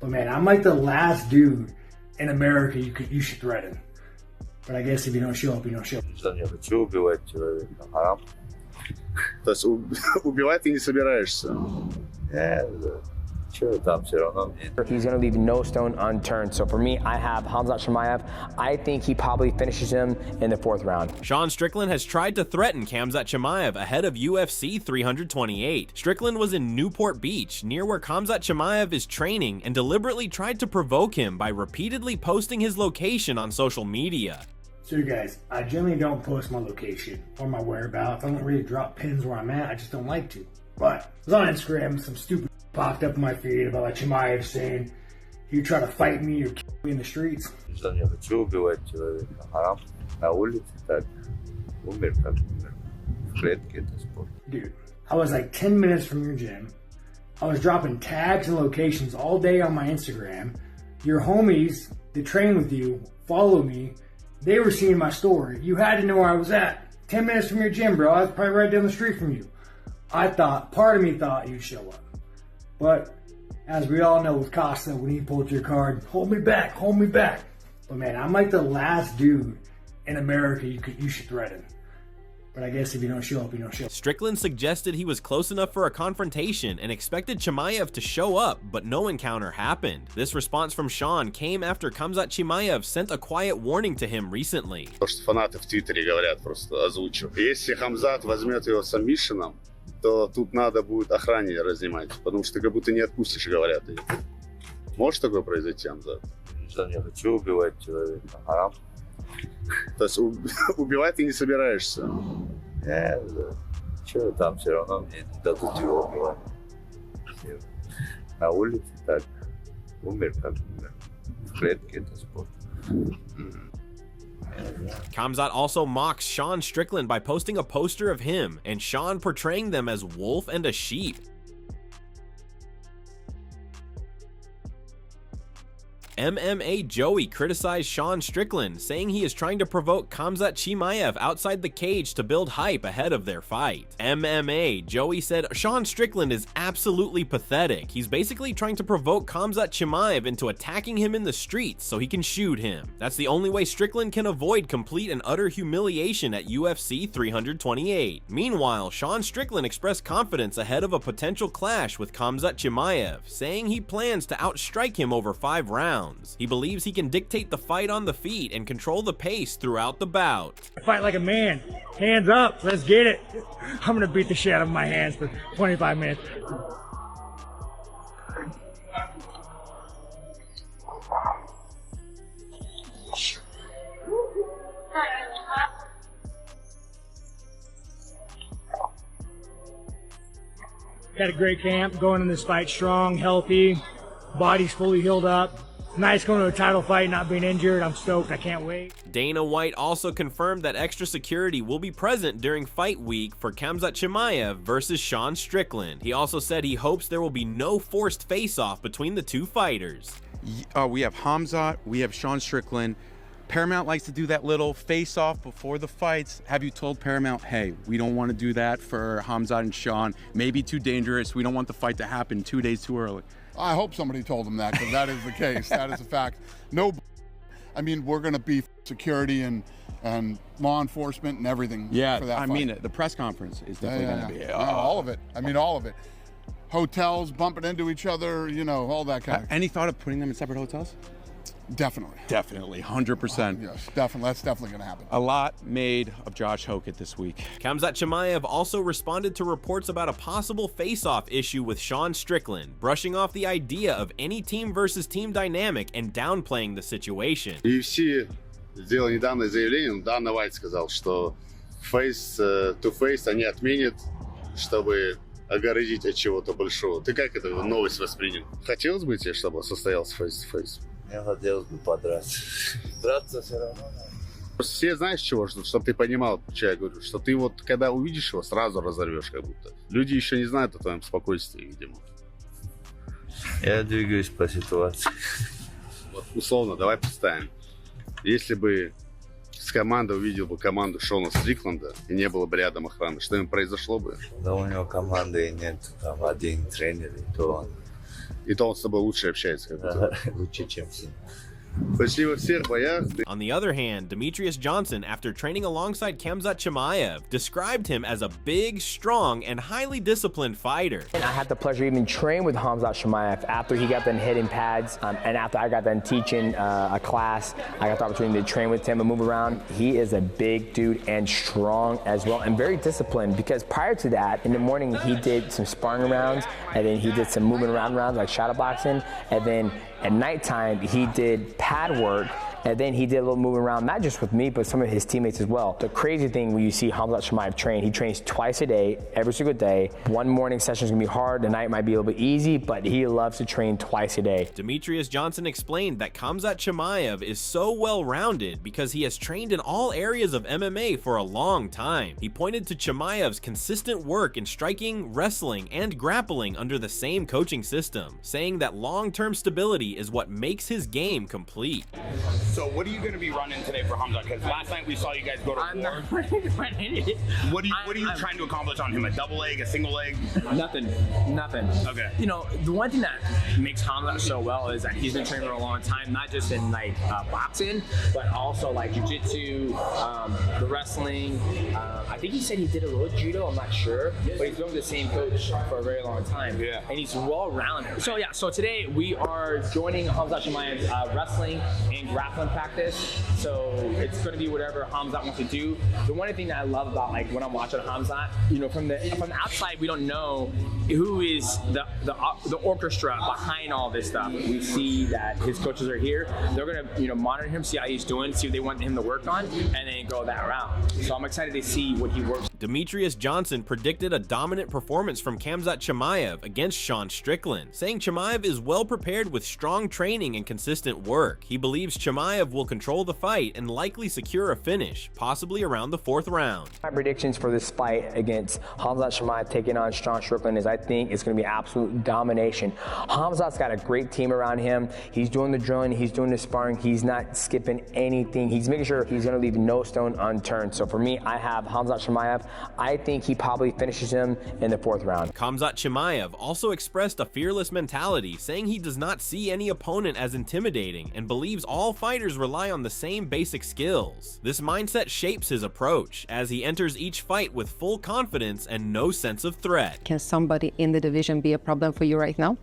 But man, I'm like the last dude in America you should threaten. But I guess if you don't show up, you don't show up. Я хочу убивать человека. Харам. То есть убивать ты не собираешься? He's going to leave no stone unturned. So for me, I have Khamzat Chimaev. I think he probably finishes him in the 4th round. Sean Strickland has tried to threaten Khamzat Chimaev ahead of UFC 328. Strickland was in Newport Beach, near where Khamzat Chimaev is training, and deliberately tried to provoke him by repeatedly posting his location on social media. So you guys, I generally don't post my location or my whereabouts. I don't really drop pins where I'm at. I just don't like to. But I was on Instagram, some stupid popped up in my feed about like Chimaev saying you try to fight me or kill me in the streets. Я хочу убивать человека. Харам. На улице так. Умер как умер. В клетке это спорт. Dude, I was like 10 minutes from your gym. I was dropping tags and locations all day on my Instagram. Your homies that train with you, follow me. They were seeing my story. You had to know where I was at. 10 minutes from your gym, bro. I was probably right down the street from you. Part of me thought you'd show up. But as we all know with Costa, when he pulled your card, hold me back, hold me back. But man, I'm like the last dude in America you should threaten. But I guess if you don't show up, you don't show up. Strickland suggested he was close enough for a confrontation and expected Chimaev to show up, but no encounter happened. This response from Sean came after Khamzat Chimaev sent a quiet warning to him recently. То, что фанаты в Твиттере говорят, просто озвучу. Если Хамзат возьмет его сабмишеном, то тут надо будет охране разнимать, потому что ты как будто не отпустишь, говорят. Может такое произойти, Хамзат? Я хочу убивать человека. Харам. То есть убивать ты не собираешься? Что там все равно мне не дадут его убивать. На улице так. Умер как умер. В клетке это спорт. Khamzat also mocks Sean Strickland by posting a poster of him and Sean portraying them as wolf and a sheep. MMA Joey criticized Sean Strickland, saying he is trying to provoke Khamzat Chimaev outside the cage to build hype ahead of their fight. MMA Joey said Sean Strickland is absolutely pathetic. He's basically trying to provoke Khamzat Chimaev into attacking him in the streets so he can shoot him. That's the only way Strickland can avoid complete and utter humiliation at UFC 328. Meanwhile, Sean Strickland expressed confidence ahead of a potential clash with Khamzat Chimaev, saying he plans to outstrike him over 5 rounds. He believes he can dictate the fight on the feet and control the pace throughout the bout. Fight like a man. Hands up. Let's get it. I'm going to beat the shit out of my hands for 25 minutes. Had a great camp, going in this fight strong, healthy, body's fully healed up. Nice going to a title fight, not being injured. I'm stoked. I can't wait. Dana White also confirmed that extra security will be present during fight week for Khamzat Chimaev versus Sean Strickland. He also said he hopes there will be no forced face-off between the two fighters. We have Khamzat, we have Sean Strickland. Paramount likes to do that little face-off before the fights. Have you told Paramount, hey, we don't want to do that for Khamzat and Sean? Maybe too dangerous. We don't want the fight to happen 2 days too early. I hope somebody told him that, because that is the case. That is a fact. No, I mean, we're going to be security and law enforcement and everything. Yeah, for that I fight. mean, the press conference is definitely going to be. Yeah, all of it. I mean, all of it. Hotels bumping into each other, you know, all that kind of. Any thought of putting them in separate hotels? Definitely. Definitely, 100%. Yes, definitely. That's definitely going to happen. A lot made of Josh Hokett this week. Khamzat Chimaev also responded to reports about a possible face-off issue with Sean Strickland, brushing off the idea of any team versus team dynamic and downplaying the situation. UFC сделал недавно заявление, Дана Уайт сказал, что face-to-face они отменят, чтобы огородить от чего-то большого. Ты как эту новость воспринял? Хотелось бы тебе, чтобы состоялся face-to-face? Мне хотелось бы подраться. Драться все равно. Просто все знаешь чего, чтобы ты понимал, что я говорю, что ты вот когда увидишь его, сразу разорвешь как будто. Люди еще не знают о твоем спокойствии, видимо. Я двигаюсь по ситуации. Вот условно, давай представим. Если бы с командой увидел бы команду Шона Стрикленда и не было бы рядом охраны, что им произошло бы? Да у него команды нет, там один тренер, и то он И то он с тобой лучше общается. Лучше, чем все. Почти во всех боях. On the other hand, Demetrius Johnson, after training alongside Khamzat Chimaev, described him as a big, strong, and highly disciplined fighter. And I had the pleasure of even training with Khamzat Chimaev after he got done hitting pads, and after I got done teaching a class, I got the opportunity to train with him and move around. He is a big dude and strong as well, and very disciplined, because prior to that, in the morning, he did some sparring rounds, and then he did some moving around rounds like shadow boxing, and then at nighttime, he did pad work, and then he did a little moving around, not just with me, but some of his teammates as well. The crazy thing when you see Khamzat Chimaev train, he trains twice a day, every single day. One morning session is gonna be hard, the night might be a little bit easy, but he loves to train twice a day. Demetrius Johnson explained that Khamzat Chimaev is so well-rounded because he has trained in all areas of MMA for a long time. He pointed to Chimaev's consistent work in striking, wrestling, and grappling under the same coaching system, saying that long-term stability is what makes his game complete. So what are you going to be running today for Khamzat? Because last night we saw you guys go to I'm war. not running it. What are you trying to accomplish on him? A double leg, a single leg? Nothing. Okay. You know, the one thing that makes Khamzat so well is that he's been training for a long time, not just in like boxing, but also like jiu-jitsu, the wrestling. I think he said he did a little judo, I'm not sure, but he's been with the same coach for a very long time. Yeah. And he's well-rounded. So yeah, so today we are joining Khamzat Chimaev's wrestling and grappling practice. So it's going to be whatever Khamzat wants to do. The one thing that I love about like when I'm watching Khamzat, you know, from the outside we don't know who is the orchestra behind all this stuff. We see that his coaches are here. They're going to monitor him, see how he's doing, see what they want him to work on, and then go that route. So I'm excited to see what he works. Demetrius Johnson predicted a dominant performance from Khamzat Chimaev against Sean Strickland, saying Chimaev is well prepared with strong training and consistent work. He believes Chimaev will control the fight and likely secure a finish, possibly around the 4th round. My predictions for this fight against Khamzat Chimaev taking on Sean Strickland is I think it's going to be absolute domination. Khamzat's got a great team around him. He's doing the drilling, he's doing the sparring, he's not skipping anything. He's making sure he's going to leave no stone unturned. So for me, I have Khamzat Chimaev. I think he probably finishes him in the 4th round. Khamzat Chimaev also expressed a fearless mentality, saying he does not see any opponent as intimidating and believes all fighters rely on the same basic skills. This mindset shapes his approach as he enters each fight with full confidence and no sense of threat. Can somebody in the division be a problem for you right now?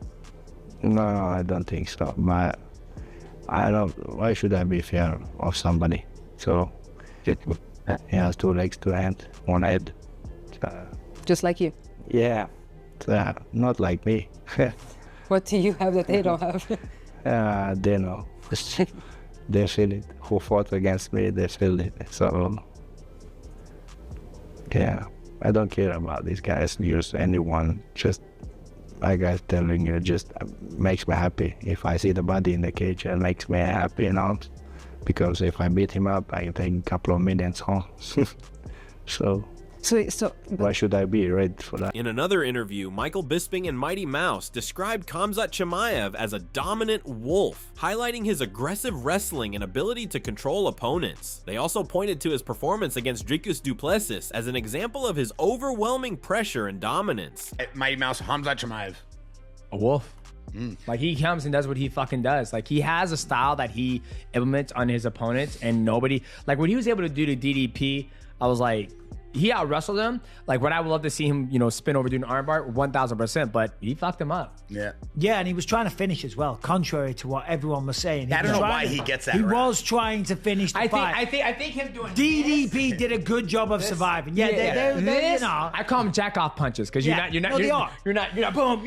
No, I don't think so. I don't. Why should I be fear of somebody? So he has 2 legs, 2 hands, 1 head. Just like you. Yeah, not like me. What do you have that they don't have? They know. They feel it. Who fought against me, they feel it. So yeah, I don't care about these guys. Use anyone. Just like I was telling you, just makes me happy. If I see the body in the cage, it makes me happy, you know. Because if I beat him up, I can take a couple of millions home. So why should I be ready for that? In another interview, Michael Bisping and Mighty Mouse described Khamzat Chimaev as a dominant wolf, highlighting his aggressive wrestling and ability to control opponents. They also pointed to his performance against Dricus du Plessis as an example of his overwhelming pressure and dominance. Mighty Mouse, Khamzat Chimaev. A wolf. Like he comes and does what he fucking does. Like he has a style that he implements on his opponents, and nobody, like when he was able to do the DDP, I was like, he out wrestled him. Like what I would love to see him, spin over doing an armbar, 1000%, but he fucked him up. Yeah. Yeah, and he was trying to finish as well, contrary to what everyone was saying. I don't know why he gets that. He round. was trying to finish the fight. I think him doing DDP did a good job of surviving. Yeah, they I call him jack off punches because you're not boom,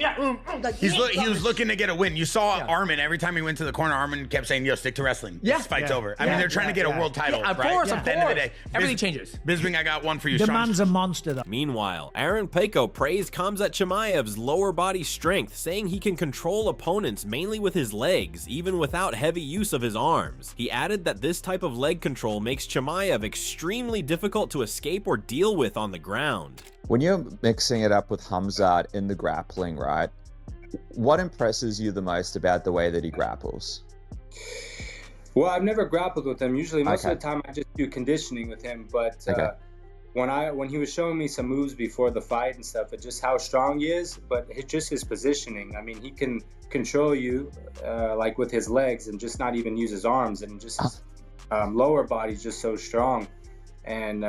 like, he was looking to get a win. You saw Armin every time he went to the corner. Armin kept saying, "Yo, stick to wrestling. This fight's over." I mean, they're trying to get a world title, Of right? course, At the end of the day, everything changes. Bisping, I got one for you. The Sean. man's a monster, though. Meanwhile, Aaron Paco praised Khamzat Chimaev's lower body strength, saying he can control opponents mainly with his legs, even without heavy use of his arms. He added that this type of leg control makes Chimaev extremely difficult to escape or deal with on the ground. When you're mixing it up with Khamzat in the grappling, right, what impresses you the most about the way that he grapples? Well, I've never grappled with him. Usually, most of the time, I just do conditioning with him. But when he was showing me some moves before the fight and stuff, just how strong he is, but just his positioning. I mean, he can control you like with his legs and just not even use his arms, and just his lower body's just so strong, and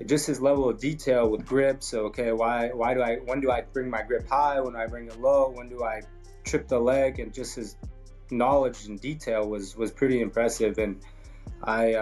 just his level of detail with grips. Okay, when do I bring my grip high? When do I bring it low? When do I trip the leg? And just his knowledge and detail was pretty impressive. And I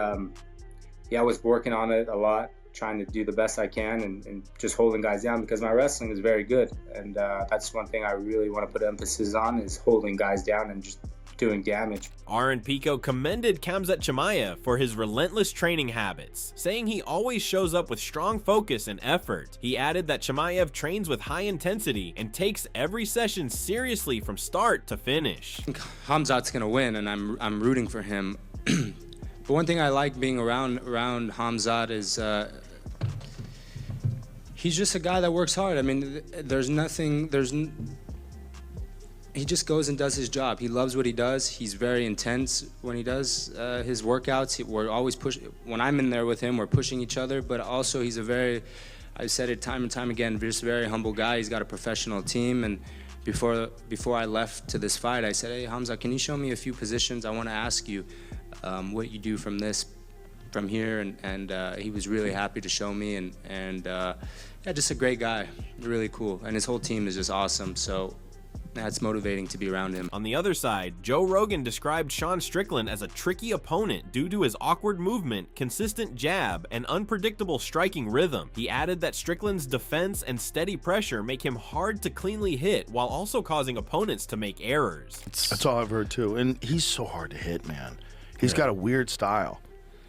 was working on it a lot, trying to do the best I can and just holding guys down, because my wrestling is very good. And that's one thing I really want to put emphasis on, is holding guys down and just doing damage. Aaron Pico commended Khamzat Chimaev for his relentless training habits, saying he always shows up with strong focus and effort. He added that Chimaev trains with high intensity and takes every session seriously from start to finish. Khamzat's gonna win, and I'm rooting for him. But one thing I like being around Khamzat is he's just a guy that works hard. I mean, he just goes and does his job. He loves what he does. He's very intense when he does his workouts. We're always when I'm in there with him, we're pushing each other, but also he's I've said it time and time again, just a very humble guy. He's got a professional team, and before I left to this fight, I said, hey, Khamzat, can you show me a few positions? I want to ask you what you do from here, and he was really happy to show me, and yeah, just a great guy, really cool, and his whole team is just awesome, so that's motivating to be around him. On the other side, Joe Rogan described Sean Strickland as a tricky opponent due to his awkward movement, consistent jab, and unpredictable striking rhythm. He added that Strickland's defense and steady pressure make him hard to cleanly hit, while also causing opponents to make errors. That's all I've heard too, and he's so hard to hit, man. He's got a weird style.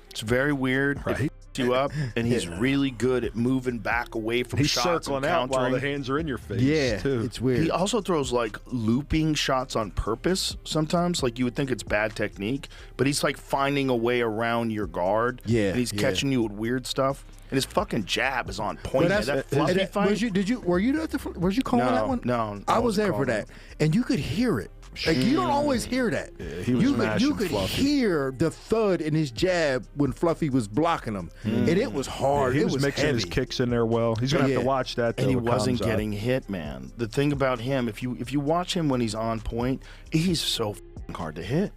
It's very weird. Right. You up, and he's really good at moving back away from shots. He's circling out while the hands are in your face. Yeah, too. It's weird. He also throws like looping shots on purpose sometimes. Like you would think it's bad technique, but he's like finding a way around your guard. Yeah, and he's catching you with weird stuff. And his fucking jab is on point. That fluffy fight. Were you at was you calling that one? No, I was there for that, and you could hear it. Like, you don't always hear that. Yeah, he was you could hear the thud in his jab when Fluffy was blocking him, and it was hard. Yeah, he was mixing heavy. his kicks in there well. He's gonna have to watch that. And he wasn't Khamzat. getting hit, man. The thing about him, if you watch him when he's on point, he's so hard to hit.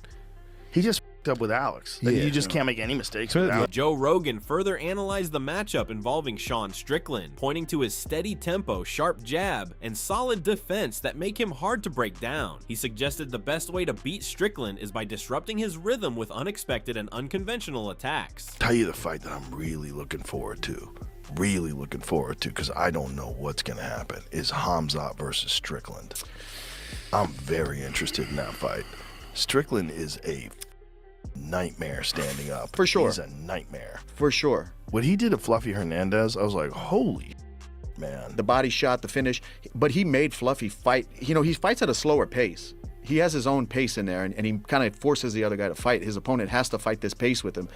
He just up with Alex. Like, you just can't make any mistakes with Alex. Joe Rogan further analyzed the matchup involving Sean Strickland, pointing to his steady tempo, sharp jab, and solid defense that make him hard to break down. He suggested the best way to beat Strickland is by disrupting his rhythm with unexpected and unconventional attacks. Tell you the fight that I'm really looking forward to, because I don't know what's going to happen, is Khamzat versus Strickland. I'm very interested in that fight. Strickland is a nightmare standing up. For sure. He's a nightmare. For sure. What he did to Fluffy Hernandez, I was like, holy man. The body shot, the finish, but he made Fluffy fight. You know, he fights at a slower pace. He has his own pace in there, and he kind of forces the other guy to fight. His opponent has to fight this pace with him.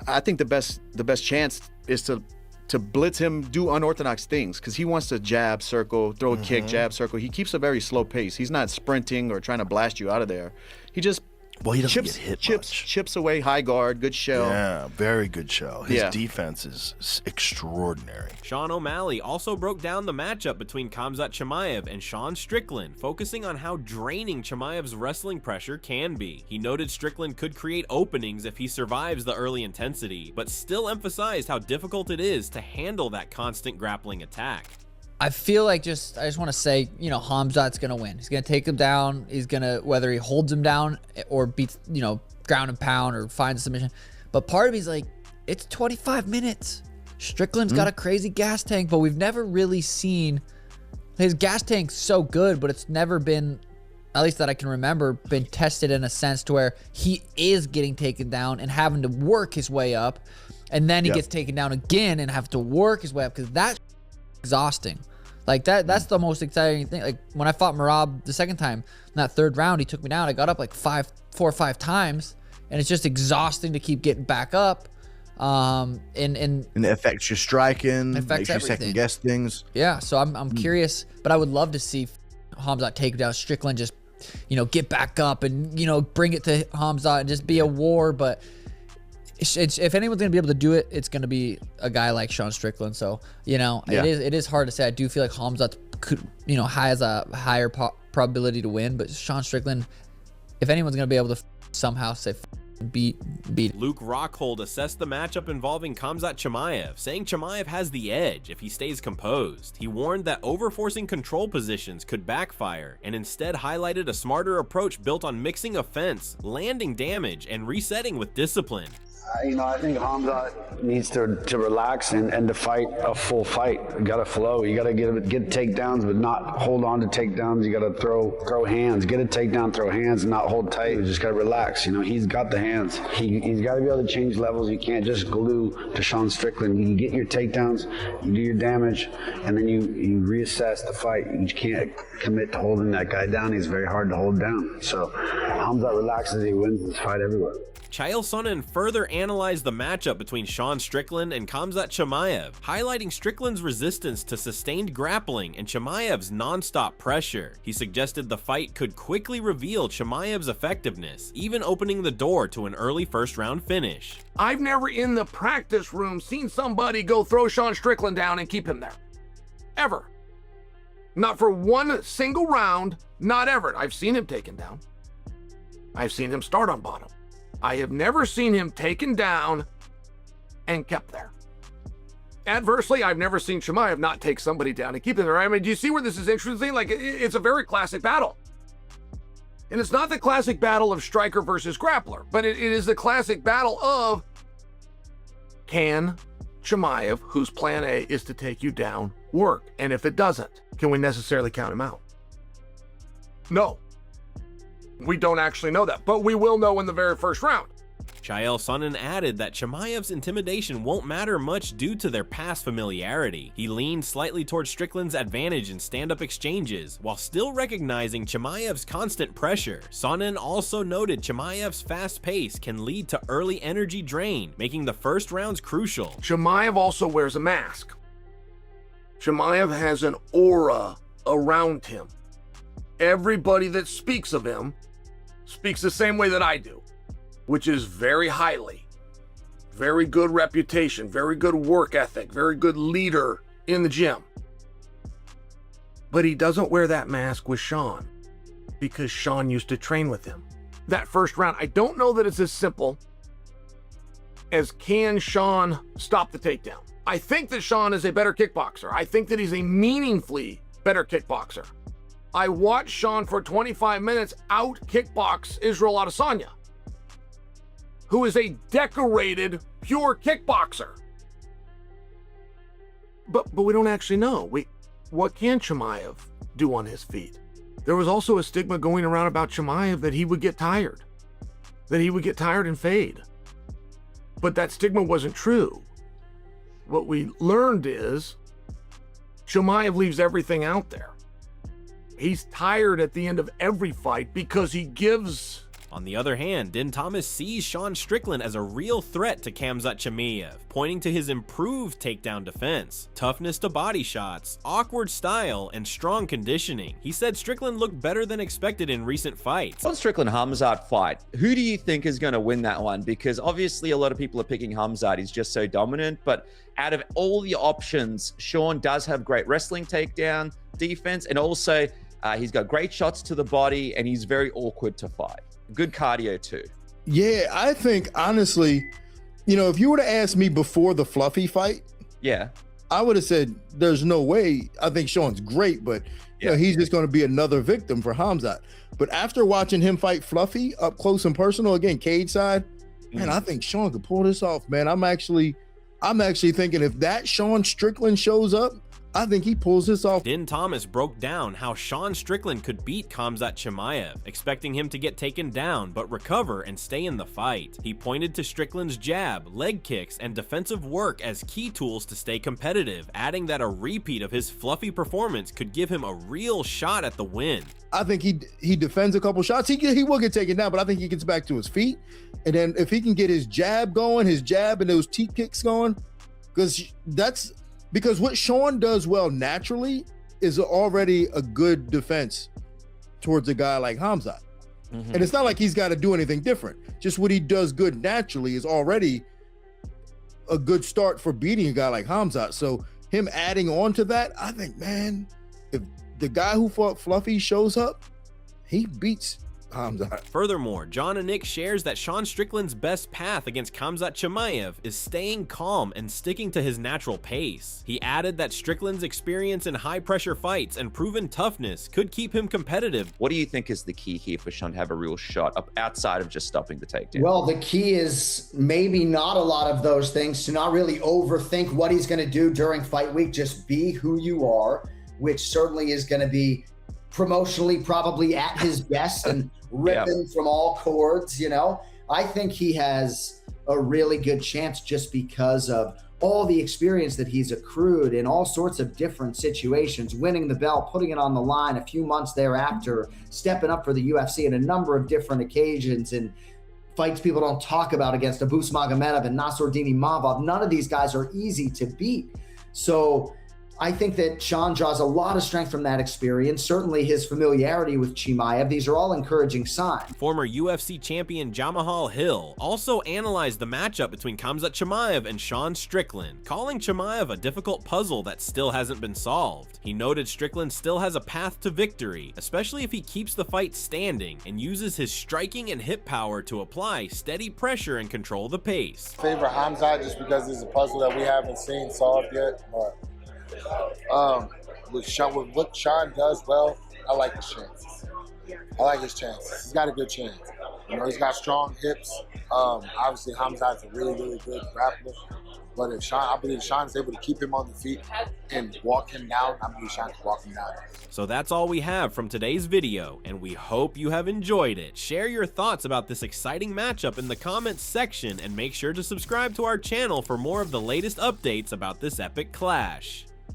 I think the best chance is to blitz him, do unorthodox things, because he wants to jab, circle, throw a kick, jab, circle. He keeps a very slow pace. He's not sprinting or trying to blast you out of there. He just he doesn't get hit much. Chips away, high guard, good shell. Yeah, very good shell. His defense is extraordinary. Sean O'Malley also broke down the matchup between Khamzat Chimaev and Sean Strickland, focusing on how draining Chimaev's wrestling pressure can be. He noted Strickland could create openings if he survives the early intensity, but still emphasized how difficult it is to handle that constant grappling attack. I feel like I just want to say, you know, Khamzat's going to win. He's going to take him down. He's going to, whether he holds him down or beats, you know, ground and pound or finds a submission. But part of me's like, it's 25 minutes. Strickland's got a crazy gas tank, but we've never really seen his gas tank's so good, but it's never been, at least that I can remember, been tested in a sense to where he is getting taken down and having to work his way up. And then he gets taken down again and have to work his way up, because that's exhausting. Like that's the most exciting thing. Like when I fought Merab the second time, in that third round, he took me down. I got up like 4 or 5 times, and it's just exhausting to keep getting back up. And it affects your striking, makes you second guess things. Yeah, so I'm curious, but I would love to see Khamzat take down Strickland, just, you know, get back up and, you know, bring it to Khamzat and just be a war. But if anyone's gonna be able to do it, it's gonna be a guy like Sean Strickland. So it is hard to say. I do feel like Khamzat could has a higher probability to win, but Sean Strickland, if anyone's gonna be able to somehow say beat. Luke Rockhold assessed the matchup involving Khamzat Chimaev, saying Chimaev has the edge if he stays composed. He warned that overforcing control positions could backfire, and instead highlighted a smarter approach built on mixing offense, landing damage, and resetting with discipline. I think Khamzat needs to relax and to fight a full fight. You got to flow. You got to get takedowns, but not hold on to takedowns. You got to throw hands. Get a takedown, throw hands, and not hold tight. You just got to relax. He's got the hands. He's got to be able to change levels. You can't just glue to Sean Strickland. You get your takedowns, you do your damage, and then you reassess the fight. You can't commit to holding that guy down. He's very hard to hold down. So Khamzat relaxes. He wins this fight everywhere. Chael Sonnen further analyzed the matchup between Sean Strickland and Khamzat Chimaev, highlighting Strickland's resistance to sustained grappling and Chimaev's non-stop pressure. He suggested the fight could quickly reveal Chimaev's effectiveness, even opening the door to an early first-round finish. I've never in the practice room seen somebody go throw Sean Strickland down and keep him there. Ever. Not for one single round, not ever. I've seen him taken down. I've seen him start on bottom. I have never seen him taken down and kept there. Adversely, I've never seen Chimaev not take somebody down and keep them there. I mean, do you see where this is interesting? Like, it's a very classic battle. And it's not the classic battle of striker versus grappler, but it is the classic battle of, can Chimaev, whose plan A is to take you down, work? And if it doesn't, can we necessarily count him out? No. We don't actually know that, but we will know in the very first round. Chael Sonnen added that Chimaev's intimidation won't matter much due to their past familiarity. He leaned slightly towards Strickland's advantage in stand-up exchanges, while still recognizing Chimaev's constant pressure. Sonnen also noted Chimaev's fast pace can lead to early energy drain, making the first rounds crucial. Chimaev also wears a mask. Chimaev has an aura around him. Everybody that speaks of him speaks the same way that I do, which is very highly. Very good reputation, very good work ethic, very good leader in the gym. But he doesn't wear that mask with Sean because Sean used to train with him. That first round, I don't know that it's as simple as can Sean stop the takedown. I think that Sean is a better kickboxer. I think that he's a meaningfully better kickboxer. I watched Sean for 25 minutes out kickbox Israel Adesanya, who is a decorated, pure kickboxer. But we don't actually know. What can Chimaev do on his feet? There was also a stigma going around about Chimaev that he would get tired. That he would get tired and fade. But that stigma wasn't true. What we learned is Chimaev leaves everything out there. He's tired at the end of every fight because he gives. On the other hand, Din Thomas sees Sean Strickland as a real threat to Khamzat Chimaev, pointing to his improved takedown defense, toughness to body shots, awkward style, and strong conditioning. He said Strickland looked better than expected in recent fights. On Strickland-Khamzat fight, who do you think is going to win that one? Because obviously a lot of people are picking Khamzat. He's just so dominant, but out of all the options, Sean does have great wrestling takedown defense, and also he's got great shots to the body, and he's very awkward to fight. Good cardio too. Yeah, I think honestly, if you were to ask me before the Fluffy fight, yeah, I would have said there's no way. I think Sean's great, but he's just going to be another victim for Khamzat. But after watching him fight Fluffy up close and personal, again, cage side, man, I think Sean could pull this off, man. I'm actually thinking if that Sean Strickland shows up, I think he pulls this off. Din Thomas broke down how Sean Strickland could beat Khamzat Chimaev, expecting him to get taken down but recover and stay in the fight. He pointed to Strickland's jab, leg kicks, and defensive work as key tools to stay competitive, adding that a repeat of his fluffy performance could give him a real shot at the win. I think he defends a couple shots. He will get taken down, but I think he gets back to his feet. And then if he can get his jab going, his jab and those teep kicks going, because what Sean does well naturally is already a good defense towards a guy like Khamzat. And it's not like he's got to do anything different. Just what he does good naturally is already a good start for beating a guy like Khamzat. So him adding on to that, I think, man, if the guy who fought Fluffy shows up, he beats Khamzat. Furthermore, John and Nick shares that Sean Strickland's best path against Khamzat Chimaev is staying calm and sticking to his natural pace. He added that Strickland's experience in high-pressure fights and proven toughness could keep him competitive. What do you think is the key here for Sean to have a real shot up outside of just stopping the takedown? Well, the key is maybe not a lot of those things, to not really overthink what he's going to do during fight week. Just be who you are, which certainly is going to be promotionally probably at his best and ripping from all cords, you know. I think he has a really good chance just because of all the experience that he's accrued in all sorts of different situations, winning the belt, putting it on the line a few months thereafter, stepping up for the UFC in a number of different occasions and fights people don't talk about against Abus Magomedov and Nassourdini Mavov. None of these guys are easy to beat. So I think that Sean draws a lot of strength from that experience, certainly his familiarity with Chimaev. These are all encouraging signs. Former UFC champion Jamahal Hill also analyzed the matchup between Khamzat Chimaev and Sean Strickland, calling Chimaev a difficult puzzle that still hasn't been solved. He noted Strickland still has a path to victory, especially if he keeps the fight standing and uses his striking and hip power to apply steady pressure and control the pace. Favor Khamzat just because it's a puzzle that we haven't seen solved yet, but with what Sean does well, I like his chances. He's got a good chance. You know, he's got strong hips. Obviously, Khamzat's a really, really good grappler. But if I believe Sean's able to keep him on the feet and walk him down, I believe Sean can walk him down. So that's all we have from today's video, and we hope you have enjoyed it. Share your thoughts about this exciting matchup in the comments section, and make sure to subscribe to our channel for more of the latest updates about this epic clash.